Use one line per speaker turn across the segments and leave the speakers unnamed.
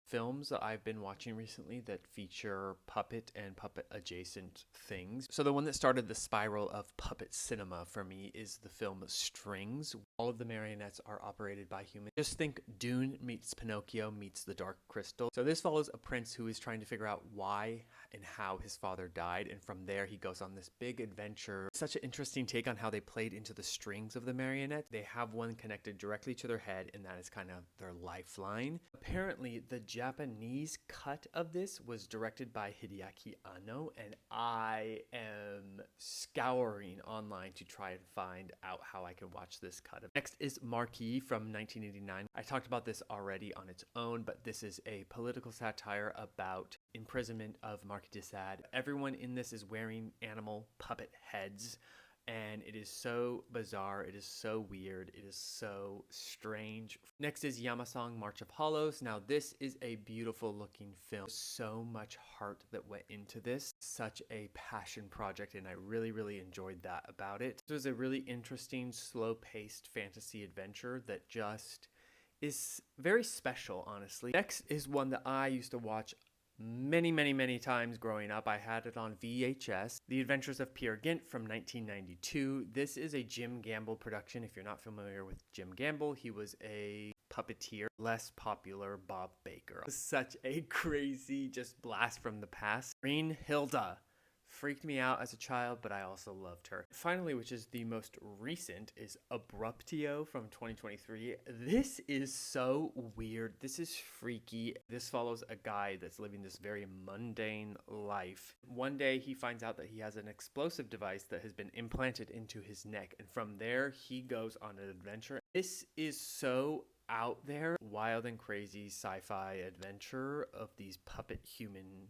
films that I've been watching recently that feature puppet and puppet adjacent things. So the one that started the spiral of puppet cinema for me is the film Strings. All of the marionettes are operated by humans. Just think Dune meets Pinocchio meets The Dark Crystal. So this follows a prince who is trying to figure out why and how his father died, and from there he goes on this big adventure. Such an interesting take on how they played into the strings of the marionette. They have one connected directly to their head, and that is kind of their lifeline. Apparently, the Japanese cut of this was directed by Hideaki Anno, and I am scouring online to try and find out how I can watch this cut. Next is Marquis from 1989. I talked about this already on its own, but this is a political satire about imprisonment of Marquis de Sade. Everyone in this is wearing animal puppet heads, and it is so bizarre, it is so weird, it is so strange. Next is Yamasong, March of Hollows. Now this is a beautiful looking film. So much heart that went into this. Such a passion project, and I really enjoyed that about it. This was a really interesting, slow-paced fantasy adventure that just is very special, honestly. Next is one that I used to watch many times growing up. I had it on VHS. The Adventures of Peer Gynt from 1992. This is a Jim Gamble production. If you're not familiar with Jim Gamble, he was a puppeteer, less popular Bob Baker. Such a crazy just blast from the past. Brynhilda freaked me out as a child, but I also loved her. Finally, which is the most recent, is Abruptio from 2023. This is so weird. This is freaky. This follows a guy that's living this very mundane life. One day he finds out that he has an explosive device that has been implanted into his neck, and from there he goes on an adventure. This is so out there, wild and crazy sci-fi adventure of these puppet human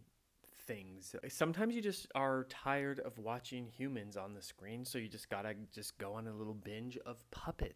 things. Sometimes you just are tired of watching humans on the screen, so you just gotta go on a little binge of puppets.